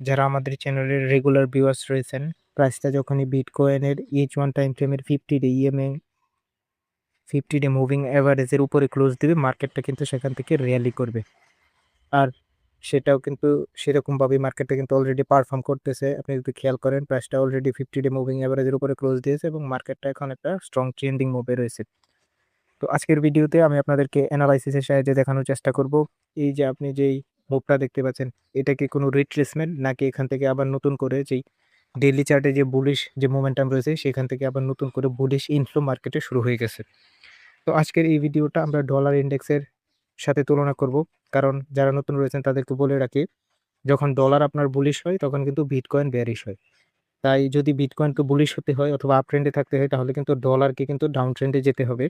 যারা আমাদের চ্যানেলের রেগুলার ভিউয়ার্স রয়েছেন, প্রাইসটা যখনই বিটকয়েনের ইচ ওয়ান টাইম ফ্রেমের 50 ডে ইএমএ 50 ডে মুভিং অ্যাভারেজের উপরে ক্লোজ দিবে, মার্কেটটা কিন্তু সেখান থেকে র্যালি করবে। আর সেটাও কিন্তু সেরকমভাবে মার্কেটটা কিন্তু অলরেডি পারফর্ম করতেছে। আপনি যদি খেয়াল করেন, প্রাইসটা অলরেডি 50 ডে মুভিং অ্যাভারেজের উপরে ক্লোজ দিয়েছে এবং মার্কেটটা এখন একটা স্ট্রং ট্রেন্ডিং মুভে রয়েছে। তো আজকের ভিডিওতে আমি আপনাদেরকে অ্যানালাইসিসের সাহায্যে দেখানোর চেষ্টা করব, এই যে আপনি যেই মুভটা দেখতে পাচ্ছেন, এটা কি কোনো রিট্রেসমেন্ট নাকি এখান থেকে আবার নতুন করে যেই ডেইলি চার্টে যে বুলিশ যে মোমেন্টাম রয়েছে সেখান থেকে আবার নতুন করে বুলিশ ইনফ্লো মার্কেটে শুরু হয়ে গেছে। তো আজকের এই ভিডিওটা আমরা ডলার ইন্ডেক্সের সাথে তুলনা করব, কারণ যারা নতুন রয়েছেন তাদেরকে বলে রাখি, যখন ডলার আপনার বুলিশ হয় তখন কিন্তু বিটকয়েন বেয়ারিশ হয়। তাই যদি বিটকয়েনকে বুলিশ হতে হয় অথবা আপ ট্রেন্ডে থাকতে হয়, তাহলে কিন্তু ডলারকে কিন্তু ডাউন ট্রেন্ডে যেতে হবে।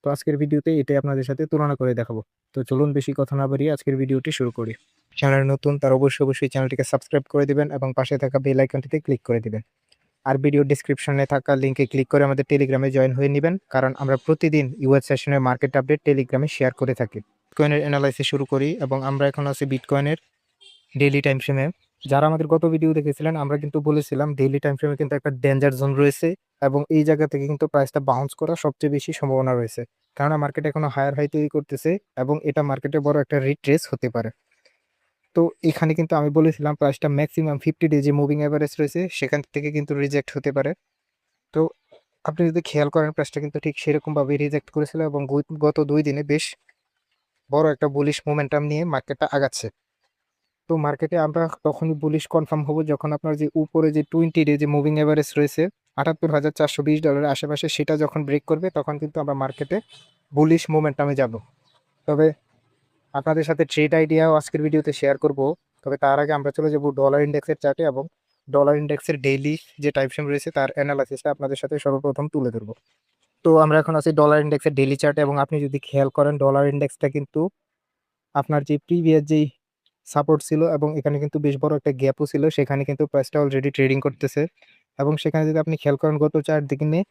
তো আজকের ভিডিওতে এটাই আপনাদের সাথে তুলনা করে দেখাবো। তো চলুন বেশি কথা না বাড়িয়ে আজকের ভিডিওটি শুরু করি। চ্যানেল নতুন তার অবশ্যই চ্যানেলটিকে সাবস্ক্রাইব করে দিবেন এবং পাশে থাকা বেল আইকনটিতে ক্লিক করে দিবেন। আর ভিডিও ডেসক্রিপশনে থাকা লিঙ্কে ক্লিক করে আমাদের টেলিগ্রামে জয়েন হয়ে নেবেন, কারণ আমরা প্রতিদিন ইউএস সেশনের মার্কেট আপডেট টেলিগ্রামে শেয়ার করে থাকি। বিটকয়েনের অ্যানালাইসিস শুরু করি এবং আমরা এখন আছি বিটকয়েনের ডেইলি টাইম ফ্রেমে। যারা আমাদের গত ভিডিও দেখেছিলেন, আমরা কিন্তু বলেছিলাম ডেইলি টাইম ফ্রেমে কিন্তু একটা ডেঞ্জার জোন রয়েছে এবং এই জায়গা থেকে কিন্তু প্রাইসটা বাউন্স করার সবচেয়ে বেশি সম্ভাবনা রয়েছে, কেননা মার্কেট এখনো হায়ার হাই তৈরি করতেছে এবং এটা মার্কেটে বড় একটা রিট্রেস হতে পারে। তো এখানে কিন্তু আমি বলেছিলাম প্রাইসটা ম্যাক্সিমাম 50 ডে যে মুভিং অ্যাভারেজ রয়েছে সেখান থেকে কিন্তু রিজেক্ট হতে পারে। তো আপনি যদি খেয়াল করেন, প্রাইসটা কিন্তু ঠিক সেরকম ভাবে রিজেক্ট করেছিল এবং গত 2 দিনে বেশ বড় একটা বুলিশ মোমেন্টাম নিয়ে মার্কেটটা আগাচ্ছে। তো মার্কেটে আমরা তখনই বুলিশ কনফার্ম হবো যখন আপনার যে উপরে যে 20 ডে যে মুভিং এভারেজ রয়েছে 78,420 ডলারের আশেপাশে, সেটা যখন ব্রেক করবে তখন কিন্তু আমরা মার্কেটে বুলিশ মোমেন্টামে যাব। তবে আপনাদের সাথে ট্রেড আইডিয়াও আজকের ভিডিওতে শেয়ার করব। তবে তার আগে আমরা চলে যাব ডলার ইন্ডেক্সের চার্টে এবং ডলার ইন্ডেক্সের ডেইলি যে টাইম ফ্রেম রয়েছে তার অ্যানালাইসিসটা আপনাদের সাথে সর্বপ্রথম তুলে ধরবো। তো আমরা এখন আছি ডলার ইন্ডেক্সের ডেইলি চার্টে এবং আপনি যদি খেয়াল করেন, ডলার ইন্ডেক্সটা কিন্তু আপনার যে প্রিভিয়াস যেই সাপোর্ট ছিল এবং এখানে কিন্তু বেশ বড় একটা গ্যাপও ছিল, সেখানে কিন্তু প্রাইসটা অলরেডি ট্রেডিং করতেছে। এবং সেখানে যদি আপনি খেয়াল করেন, গত 4 দিনে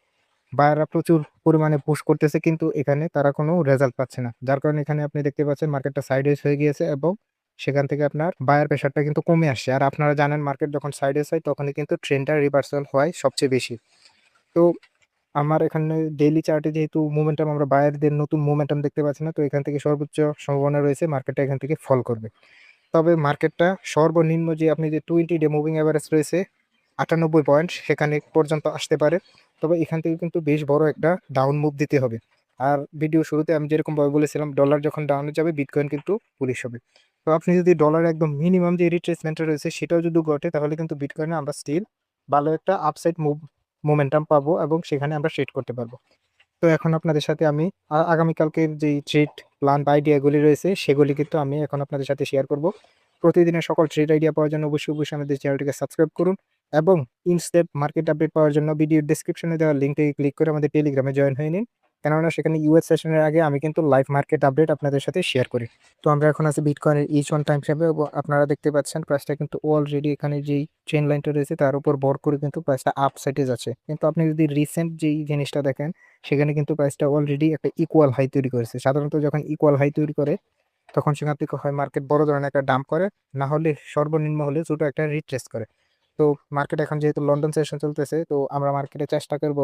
বায়াররা প্রচুর পরিমাণে পুশ করতেছে, কিন্তু এখানে তারা কোনো রেজাল্ট পাচ্ছে না, যার কারণে এখানে আপনি দেখতে পাচ্ছেন মার্কেটটা সাইডওয়েজ হয়ে গিয়েছে এবং সেখান থেকে আপনার বায়ার প্রেশারটা কিন্তু কমে আসছে। আর আপনারা জানেন, মার্কেট যখন সাইডওয়েজ হয় তখনই কিন্তু ট্রেন্ডটা রিভার্সাল হয় সবচেয়ে বেশি। তো আমার এখানে ডেইলি চার্টে যেহেতু মোমেন্টাম, আমরা বায়ারদের নতুন মোমেন্টাম দেখতে পাচ্ছি না, তো এখান থেকে সর্বোচ্চ সম্ভাবনা রয়েছে মার্কেটটা এখান থেকে ফল করবে। তবে মার্কেটটা সর্বনিম্ন যে আপনি যে 20 ডে মুভিং অ্যাভারেজ রয়েছে 98 পয়েন্ট, সেখানে পর্যন্ত আসতে পারে। তবে এখান থেকে কিন্তু বেশ বড় একটা ডাউন মুভ দিতে হবে। আর ভিডিও শুরুতে আমি যেরকম ভাবে বলেছিলাম, ডলার যখন ডাউনে যাবে বিটকয়েন কিন্তু পুলিশ হবে। তো আপনি যদি ডলার একদম মিনিমাম যে রিট্রেসমেন্টটা রয়েছে সেটাও যদি ঘটে, তাহলে কিন্তু বিটকয়েনে আমরা স্টিল ভালো একটা আপসাইড মোমেন্টাম পাবো এবং সেখানে আমরা ট্রেড করতে পারবো। তো এখন আপনাদের সাথে আমি আগামীকালকের যেই ট্রেড প্ল্যান বা আইডিয়াগুলি রয়েছে সেগুলি কিন্তু আমি এখন আপনাদের সাথে শেয়ার করব। প্রতিদিনের সকল ট্রেড আইডিয়া পাওয়ার জন্য অবশ্যই আমাদের চ্যানেলটিকে সাবস্ক্রাইব করুন এবং ইনস্ট্যান্ট মার্কেট আপডেট পাওয়ার জন্য ভিডিওর ডেসক্রিপশনে দেওয়া লিঙ্কটিকে ক্লিক করে আমাদের টেলিগ্রামে জয়েন হয়ে নিন, কেননা সেখানে ইউএস সেশনের আগে আমি কিন্তু লাইভ মার্কেট আপডেট আপনাদের সাথে শেয়ার করি। তো আমরা এখন আছি বিটকয়েনের ইচ ওয়ান টাইম ফ্রেমে এবং আপনারা দেখতে পাচ্ছেন প্রাইসটা কিন্তু অলরেডি এখানে যেই ট্রেন লাইনটা রয়েছে তার উপর ভর করে কিন্তু প্রাইসটা আপ সাইডে যাচ্ছে। কিন্তু আপনি যদি রিসেন্ট যেই জিনিসটা দেখেন, সেখানে কিন্তু প্রাইসটা অলরেডি একটা ইকুয়াল হাই তৈরি করেছে। সাধারণত যখন ইকুয়াল হাই তৈরি করে তখন সেখান থেকে হয় মার্কেট বড় ধরনের একটা ডাম্প করে, না হলে সর্বনিম্ন হলে ছোট একটা রিট্রেস করে। তো মার্কেট এখন যেহেতু লন্ডন সেশন চলতেছে, তো আমরা মার্কেটে চেষ্টা করব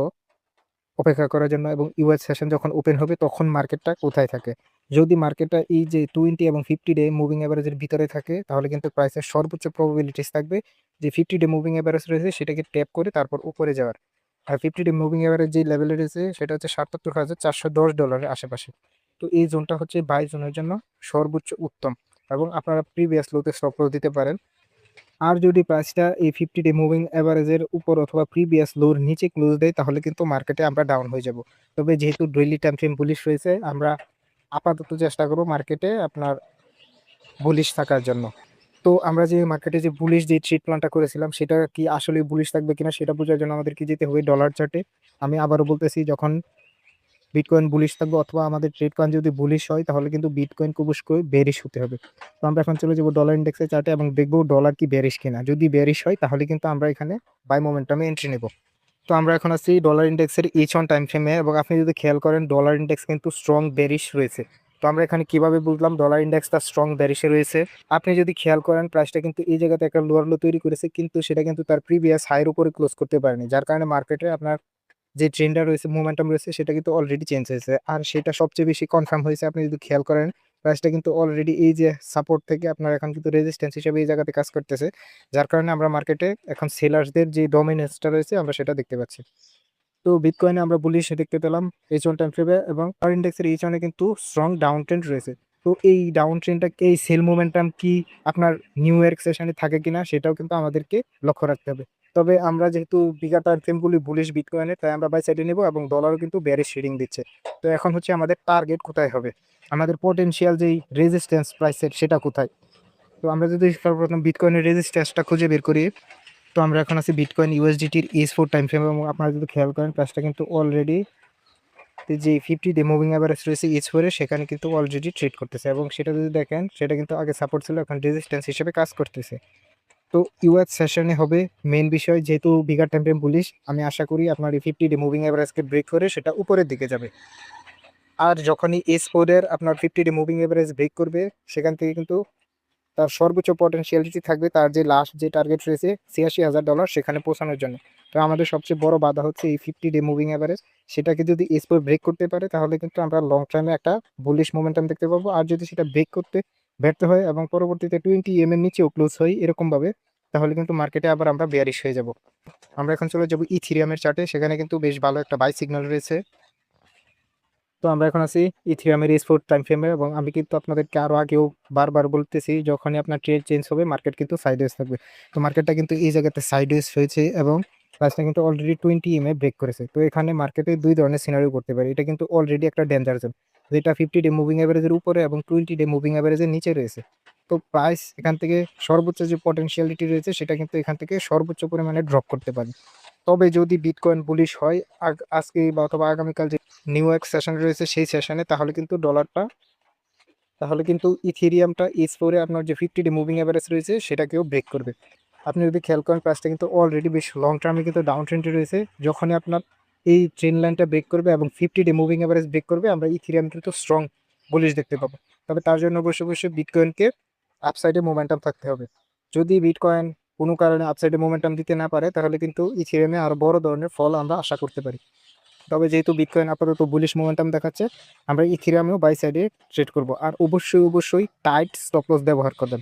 অপেক্ষা করার জন্য এবং ইউএস সেশন যখন ওপেন হবে তখন মার্কেটটা কোথায় থাকে। যদি মার্কেটটা এই যে 20 এবং 50 ডে মুভিং অ্যাভারেজের ভিতরে থাকে, তাহলে কিন্তু প্রাইসের সর্বোচ্চ প্রবাবিলিটিস থাকবে যে 50 ডে মুভিং অ্যাভারেজ রয়েছে সেটাকে ট্যাপ করে তারপর উপরে যাওয়ার। আর 50 ডে মুভিং এভারেজ যে লেভেলে রয়েছে সেটা হচ্ছে 77,410 ডলারের আশেপাশে। তো এই জোনটা হচ্ছে বাই জোনের জন্য সর্বোচ্চ উত্তম এবং আপনারা প্রিভিয়াস লোতে স্টপ লস দিতে পারেন। আর যদি প্রাইসটা এই 50 ডে মুভিং এভারেজের উপর অথবা প্রিভিয়াস লোর নিচে ক্লোজ দেয়, তাহলে কিন্তু মার্কেটে আমরা ডাউন হয়ে যাব। তবে যেহেতু ডেইলি টাইম ফ্রেম বুলিশ রয়েছে, আমরা আপাতত চেষ্টা করব মার্কেটে আপনার বুলিশ থাকার জন্য। তো আমরা যে মার্কেটে যে বুলিশ যে ট্রেড প্ল্যানটা করেছিলাম সেটা কি আসলে বুলিশ থাকবে কিনা সেটা বোঝার জন্য আমাদেরকে যেতে হবে ডলার চার্টে। আমি আবারও বলতেছি, যখন বিটকয়েন বুলিশ থাকবে অথবা আমাদের ট্রেড প্ল্যান যদি বুলিশ হয়, তাহলে কিন্তু বিটকয়েন অবশ্যই বেরিশ হতে হবে। তো আমরা এখন চলে যাবো ডলার ইন্ডেক্সের চার্টে এবং দেখবো ডলার কি বেরিশ কিনা। যদি বেরিশ হয় তাহলে কিন্তু আমরা এখানে বাই মোমেন্টামে এন্ট্রি নেব। তো আমরা এখন আছি ডলার ইন্ডেক্সের এইচ ওয়ান টাইম ফ্রেমে এবং আপনি যদি খেয়াল করেন, ডলার ইন্ডেক্স কিন্তু স্ট্রং বেরিশ রয়েছে। তো আমরা এখানে কিভাবে বুঝলাম ডলার ইন্ডেক্সটা স্ট্রং বেরিশে রয়েছে? আপনি যদি খেয়াল করেন প্রাইসটা কিন্তু এই জায়গাতে একটা লোয়ার লো তৈরি করেছে, কিন্তু সেটা কিন্তু তার প্রিভিয়াস হাইয়ের উপরে ক্লোজ করতে পারেনি, যার কারণে মার্কেটে আপনার যে ট্রেন্ডটা রয়েছে, মোমেন্টাম রয়েছে, সেটা কিন্তু অলরেডি চেঞ্জ হয়েছে। আর সেটা সবচেয়ে বেশি কনফার্ম হয়েছে আপনি যদি খেয়াল করেন, প্রাইসটা কিন্তু অলরেডি এই যে সাপোর্ট থেকে আপনার এখন কিন্তু রেজিস্ট্যান্স হিসেবে এই জায়গাতে কাজ করতেছে, যার কারণে আমরা মার্কেটে এখন সেলার্সদের যে ডমিনেন্সটা রয়েছে আমরা সেটা দেখতে পাচ্ছি। তো বিটকয়েনে আমরা বুলিশ দেখতে পেলাম H1 টাইম ফ্রেমে, এবং আর ইন্ডেক্সের H1 কিন্তু স্ট্রং ডাউন ট্রেন্ড রয়েছে। তো এই ডাউন ট্রেন্ডটা, এই সেল মোমেন্টাম কি আপনার নিউ ইয়ার সেশনে থাকে কিনা সেটাও কিন্তু আমাদেরকে লক্ষ্য রাখতে হবে। তবে আমরা যেহেতু বিঘা টাইম ফ্রেমগুলি বুলিশ বিটকয়েনের, তাই আমরা বাই সাইডে নেব, এবং ডলারও কিন্তু বেয়ারিশ রিডিং দিচ্ছে। তো এখন হচ্ছে আমাদের টার্গেট কোথায় হবে, আমাদের পোটেনশিয়াল যেই রেজিস্ট্যান্স প্রাইসের সেটা কোথায়। তো আমরা যদি সর্বপ্রথম বিটকয়েনের রেজিস্ট্যান্সটা খুঁজে বের করি, তো আমরা এখন আছি বিটকয়েন ইউএসডিটির H4 টাইম ফ্রেম, এবং আপনারা যদি খেয়াল করেন প্রাইসটা কিন্তু অলরেডি যে 50 ডে মুভিং অ্যাভারেজ রয়েছে H4 এ, সেখানে কিন্তু অলরেডি ট্রেড করতেছে, এবং সেটা যদি দেখেন সেটা কিন্তু আগে সাপোর্ট ছিল, এখন রেজিস্ট্যান্স হিসেবে কাজ করতেছে। তো ইউএস সেশনে হবে মেইন বিষয়, যেহেতু বিগার টাইম ফ্রেম বুলিশ, আমি আশা করি আপনার এই 50 ডে মুভিং অ্যাভারেজকে ব্রেক করে সেটা উপরের দিকে যাবে। আর যখনই H4 এর আপনার 50 ডে মুভিং অ্যাভারেজ ব্রেক করবে, সেখান থেকে কিন্তু তার সর্বোচ্চ পটেনশিয়ালিটি থাকবে তার যে লাস্ট যে টার্গেট রয়েছে $৮৬,০০০ সেখানে পৌঁছানোর জন্য। তো আমাদের সবচেয়ে বড় বাধা হচ্ছে এই 50 ডে মুভিং অ্যাভারেজ, সেটাকে যদি এসপোর ব্রেক করতে পারে তাহলে কিন্তু আমরা লং টার্মে একটা বুলিশ মোমেন্টাম দেখতে পাবো। আর যদি সেটা ব্রেক করতে ব্যর্থ হয় এবং পরবর্তীতে 20 এর নিচেও ক্লোজ হয় এরকমভাবে, তাহলে কিন্তু মার্কেটে আবার আমরা বেয়ারিশ হয়ে যাব। আমরা এখন চলে যাবো ইথিরিয়ামের চার্টে, সেখানে কিন্তু বেশ ভালো একটা বাই সিগন্যাল রয়েছে। তো আমরা এখন আছি ইথিরিয়ামের S4 টাইম ফ্রেমে, এবং আমি কিন্তু আপনাদেরকে আরো আগেও বারবার বলতেছি, যখনই আপনার ট্রেড চেঞ্জ হবে মার্কেট কিন্তু সাইডওয়েজ থাকবে। তো মার্কেটটা কিন্তু এই জায়গাতে সাইডওয়েজ হয়েছে, এবং প্রাইসটা কিন্তু অলরেডি 20 এ ব্রেক করেছে। তো এখানে মার্কেটে দুই ধরনের সিনারিও করতে পারে, এটা কিন্তু অলরেডি একটা ডেঞ্জার জোন, যেটা 50 ডে মুভিং অ্যাভারেজের উপরে এবং 20 ডে মুভিং অ্যাভারেজের নিচে রয়েছে। তো প্রাইস এখান থেকে সর্বোচ্চ যে পটেনশিয়ালিটি রয়েছে সেটা কিন্তু এখান থেকে সর্বোচ্চ পরিমাণে ড্রপ করতে পারে। তবে যদি বিটকয়েন বুলিশ হয় আজকে বা অথবা আগামীকাল যে নিউ ইয়র্ক সেশন রয়েছে সেই সেশনে, তাহলে কিন্তু ইথেরিয়ামটা H4 এ আপনার যে 50 ডে মুভিং অ্যাভারেজ রয়েছে সেটাকেও ব্রেক করবে। আপনি যদি খেয়াল করেন প্রাইসটা কিন্তু অলরেডি বেশ লং টার্মে কিন্তু ডাউন ট্রেন্ডে রয়েছে। যখনই আপনার এই ট্রেন্ড লাইনটা ব্রেক করবে এবং 50 ডে মুভিং অ্যাভারেজ ব্রেক করবে, আমরা ইথেরিয়াম কিন্তু স্ট্রং বুলিশ দেখতে পাবো। তবে তার জন্য অবশ্যই বিটকয়েনকে আপসাইডে মোমেন্টাম থাকতে হবে। যদি বিটকয়েন কোনো কারণে আপসাইডে মোমেন্টাম দিতে না পারে, তাহলে কিন্তু ইথেরিয়ামে আরো বড় ধরনের ফল আমরা আশা করতে পারি। তবে যেহেতু বিটকয়েন আপাতত বুলিশ মোমেন্টাম দেখাচ্ছে, আমরা ইথেরিয়ামেও বাই সাইডে ট্রেড করব। আর অবশ্যই টাইট স্টপ লস ব্যবহার করবেন।